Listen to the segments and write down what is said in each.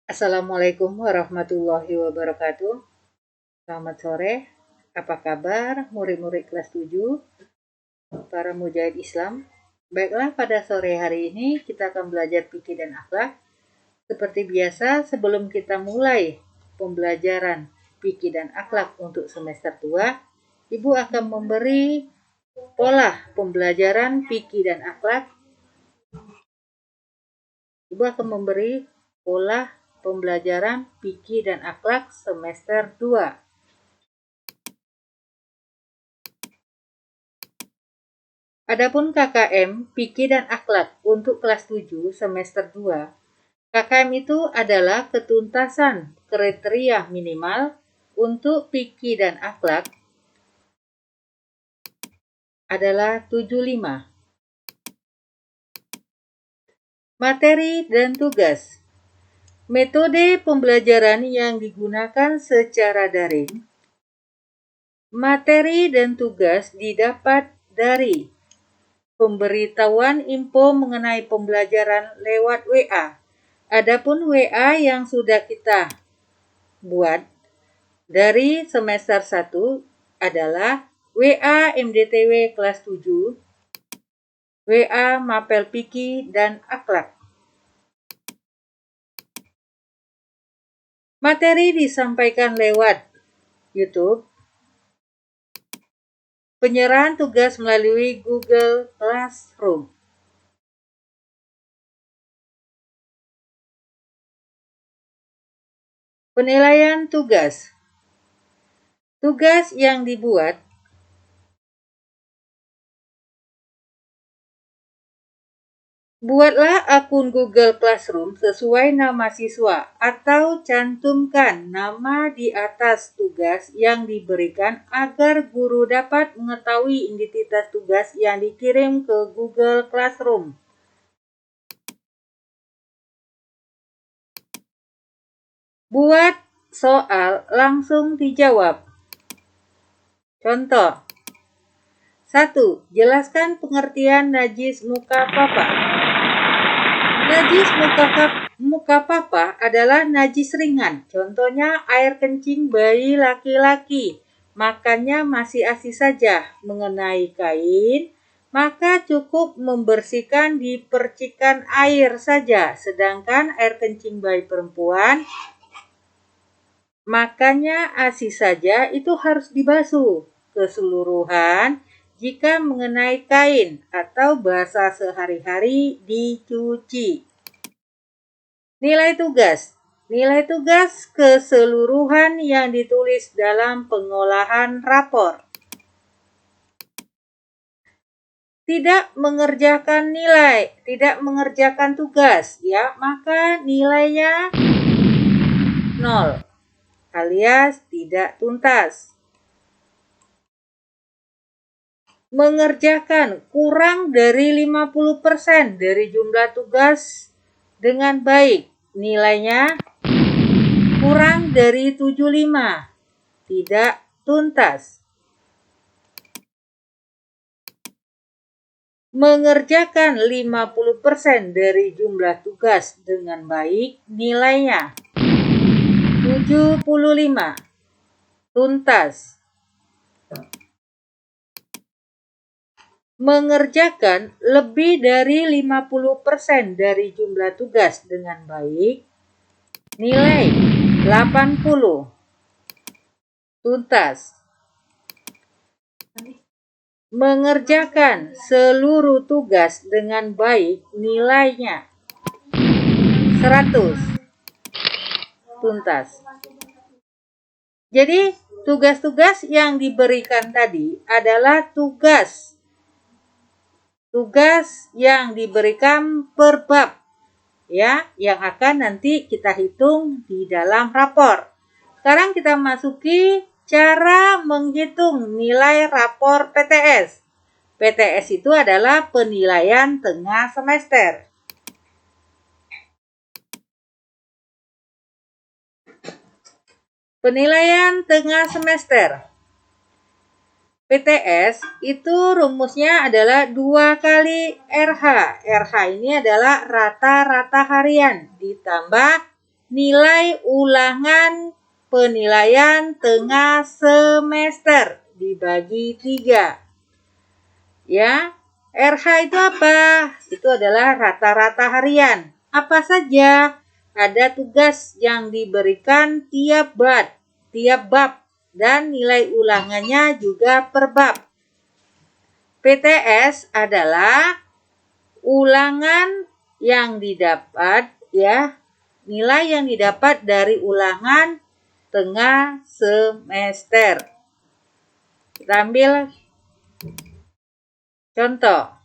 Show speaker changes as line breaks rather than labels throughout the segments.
Assalamualaikum warahmatullahi wabarakatuh. Selamat sore. Apa kabar murid-murid kelas 7, para mujahid Islam? Baiklah, pada sore hari ini kita akan belajar fikih dan akhlak. Seperti biasa, sebelum kita mulai pembelajaran fikih dan akhlak untuk semester 2, Ibu akan memberi pola pembelajaran fikih dan akhlak. Ibu akan memberi pola pembelajaran fikih dan akhlak semester 2. Adapun KKM fikih dan akhlak untuk kelas 7 semester 2. KKM itu adalah ketuntasan kriteria minimal untuk fikih dan akhlak adalah 75. Materi dan tugas. Metode pembelajaran yang digunakan secara daring. Materi dan tugas didapat dari pemberitahuan info mengenai pembelajaran lewat WA. Adapun WA yang sudah kita buat dari semester 1 adalah WA MDTW kelas 7, WA Mapel Fikih dan Akhlak. Materi disampaikan lewat YouTube. Penyerahan tugas melalui Google Classroom. Penilaian tugas. Tugas yang dibuat buatlah akun Google Classroom sesuai nama siswa atau cantumkan nama di atas tugas yang diberikan agar guru dapat mengetahui identitas tugas yang dikirim ke Google Classroom. Buat soal langsung dijawab. Contoh. 1. Jelaskan pengertian najis muka papa. Najis muka papa adalah najis ringan. Contohnya air kencing bayi laki-laki. Makannya masih ASI saja. Mengenai kain, maka cukup membersihkan di percikan air saja. Sedangkan air kencing bayi perempuan, makannya ASI saja, itu harus dibasuh keseluruhan. Jika mengenai kain atau bahasa sehari-hari, dicuci. Nilai tugas. Nilai tugas keseluruhan yang ditulis dalam pengolahan rapor. Tidak mengerjakan tugas, ya, maka nilainya 0 alias tidak tuntas. Mengerjakan kurang dari 50% dari jumlah tugas dengan baik, nilainya kurang dari 75, tidak tuntas. Mengerjakan 50% dari jumlah tugas dengan baik, nilainya 75, tuntas. Mengerjakan lebih dari 50% dari jumlah tugas dengan baik, nilai 80, tuntas. Mengerjakan seluruh tugas dengan baik, nilainya 100, tuntas. Jadi, tugas-tugas yang diberikan tadi adalah tugas yang diberikan per bab, ya, yang akan nanti kita hitung di dalam rapor. Sekarang kita masuki cara menghitung nilai rapor PTS. PTS itu adalah penilaian tengah semester. Penilaian tengah semester. PTS itu rumusnya adalah 2 kali RH. RH ini adalah rata-rata harian ditambah nilai ulangan penilaian tengah semester dibagi 3. Ya, RH itu apa? Itu adalah rata-rata harian. Apa saja? Ada tugas yang diberikan tiap bab, dan nilai ulangannya juga per bab. PTS adalah ulangan yang didapat, ya, nilai yang didapat dari ulangan tengah semester. Kita ambil contoh.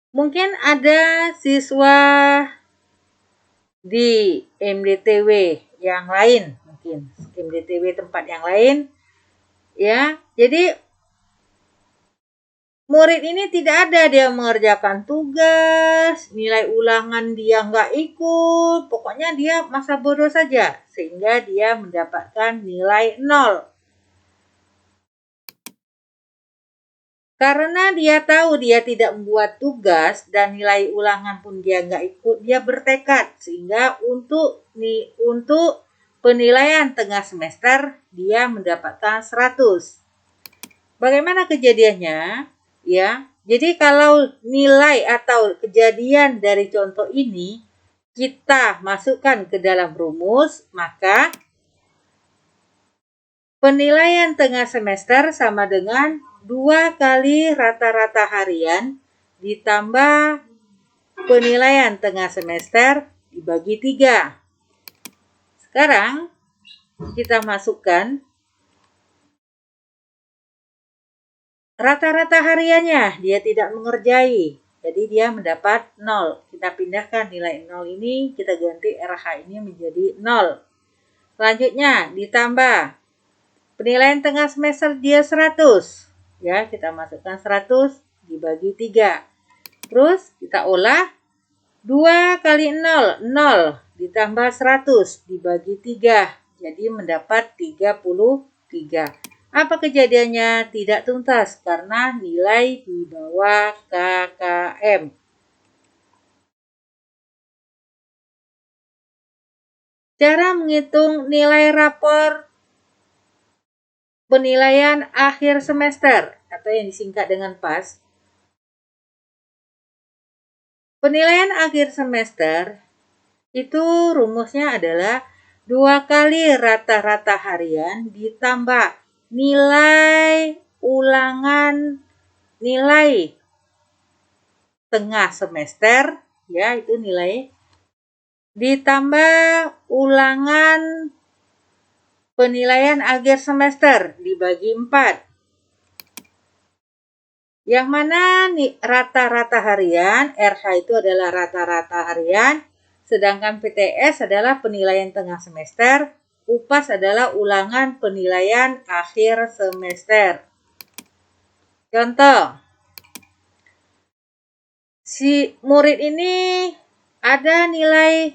Mungkin ada siswa di MDTW yang lain, mungkin MDTW tempat yang lain, ya. Jadi murid ini tidak ada dia mengerjakan tugas, nilai ulangan dia nggak ikut, pokoknya dia masa bodoh saja, sehingga dia mendapatkan nilai 0. Karena dia tahu dia tidak membuat tugas dan nilai ulangan pun dia nggak ikut, dia bertekad sehingga untuk penilaian tengah semester dia mendapatkan 100. Bagaimana kejadiannya? Ya, jadi kalau nilai atau kejadian dari contoh ini kita masukkan ke dalam rumus, maka penilaian tengah semester sama dengan 2 kali rata-rata harian ditambah penilaian tengah semester dibagi 3. Sekarang kita masukkan rata-rata hariannya, dia tidak mengerjai, jadi dia mendapat 0. Kita pindahkan nilai 0 ini, kita ganti RH ini menjadi 0. Selanjutnya ditambah penilaian tengah semester dia 100. Ya, kita masukkan 100 dibagi 3. Terus kita olah 2 kali 0, 0 ditambah 100 dibagi 3. Jadi mendapat 33. Apa kejadiannya? Tidak tuntas karena nilai di bawah KKM. Cara menghitung nilai rapor penilaian akhir semester atau yang disingkat dengan PAS. Penilaian akhir semester itu rumusnya adalah 2 kali rata-rata harian ditambah nilai ulangan nilai tengah semester, ya, itu nilai ditambah ulangan penilaian akhir semester dibagi 4. Yang mana nih rata-rata harian, RH itu adalah rata-rata harian, sedangkan PTS adalah penilaian tengah semester, UPAS adalah ulangan penilaian akhir semester. Contoh, si murid ini ada nilai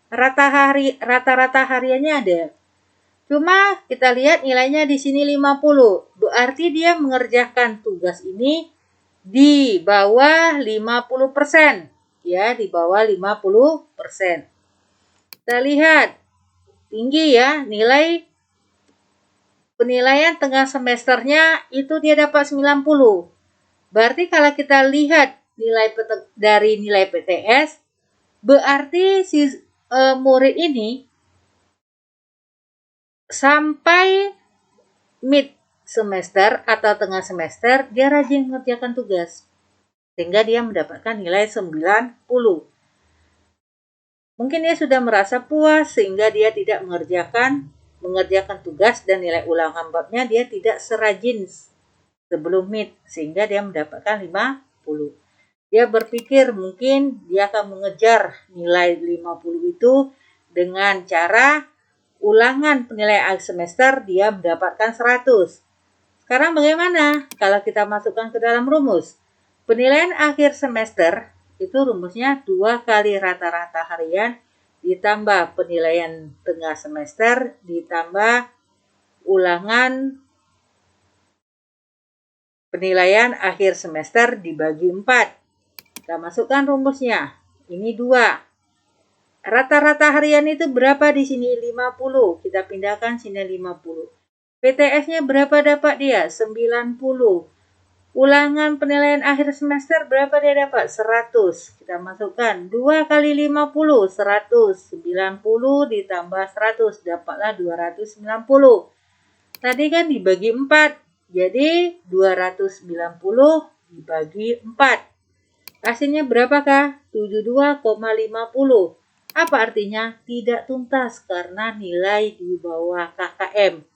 rata-rata hariannya ada. Cuma kita lihat nilainya di sini 50. Berarti dia mengerjakan tugas ini di bawah 50%. Ya, di bawah 50%. Kita lihat tinggi ya, nilai penilaian tengah semesternya itu dia dapat 90. Berarti kalau kita lihat nilai dari nilai PTS, berarti si murid ini sampai mid semester atau tengah semester dia rajin mengerjakan tugas sehingga dia mendapatkan nilai 90. Mungkin dia sudah merasa puas sehingga dia tidak mengerjakan tugas dan nilai ulangan babnya dia tidak serajin sebelum mid sehingga dia mendapatkan 50. Dia berpikir mungkin dia akan mengejar nilai 50 itu dengan cara ulangan penilaian akhir semester dia mendapatkan 100. Sekarang bagaimana kalau kita masukkan ke dalam rumus? Penilaian akhir semester itu rumusnya 2 kali rata-rata harian ditambah penilaian tengah semester ditambah ulangan penilaian akhir semester dibagi 4. Kita masukkan rumusnya. Ini 2. Rata-rata harian itu berapa di sini? 50. Kita pindahkan sini 50. PTS-nya berapa dapat dia? 90. Ulangan penilaian akhir semester berapa dia dapat? 100. Kita masukkan 2 kali 50, 100. 90 ditambah 100, dapatlah 290. Tadi kan dibagi 4, jadi 290 dibagi 4. Hasilnya berapakah? 72,50. Apa artinya? Tidak tuntas karena nilai di bawah KKM.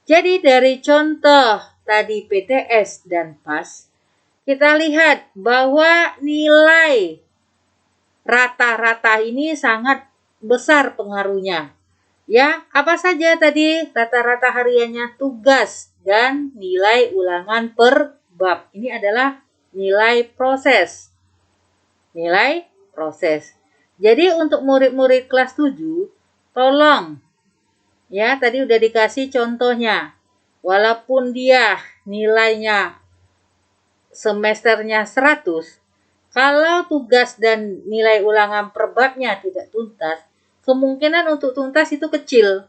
Jadi dari contoh tadi PTS dan PAS, kita lihat bahwa nilai rata-rata ini sangat besar pengaruhnya. Ya, apa saja tadi rata-rata hariannya? Tugas dan nilai ulangan per bab. Ini adalah nilai proses. Nilai proses. Jadi untuk murid-murid kelas 7, tolong ya, tadi udah dikasih contohnya. Walaupun dia nilainya semesternya 100, kalau tugas dan nilai ulangan per babnya tidak tuntas, kemungkinan untuk tuntas itu kecil.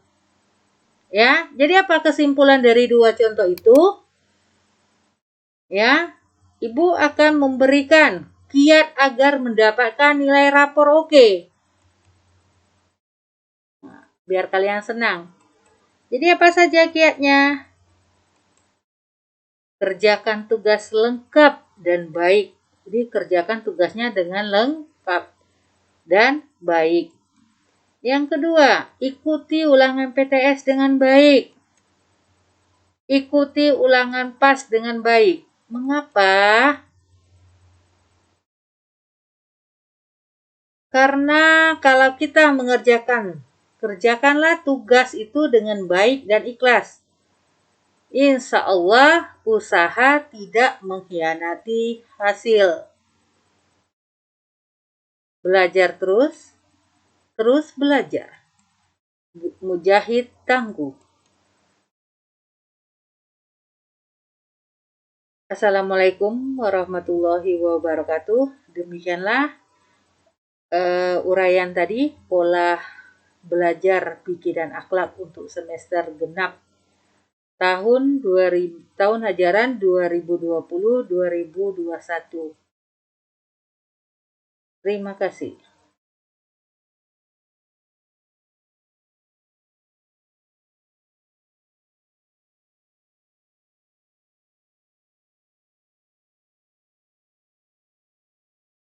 Ya, jadi apa kesimpulan dari 2 contoh itu? Ya, Ibu akan memberikan kiat agar mendapatkan nilai rapor oke. Nah, biar kalian senang. Jadi apa saja kiatnya? Kerjakan tugas lengkap dan baik. Jadi kerjakan tugasnya dengan lengkap dan baik. Yang kedua, ikuti ulangan PTS dengan baik. Ikuti ulangan PAS dengan baik. Mengapa? Karena kalau kita kerjakanlah tugas itu dengan baik dan ikhlas. Insya Allah usaha tidak mengkhianati hasil. Belajar terus belajar. Mujahid tangguh. Assalamualaikum warahmatullahi wabarakatuh. Demikianlah uraian tadi pola belajar fikih dan akhlak untuk semester genap tahun ajaran 2020-2021. Terima kasih.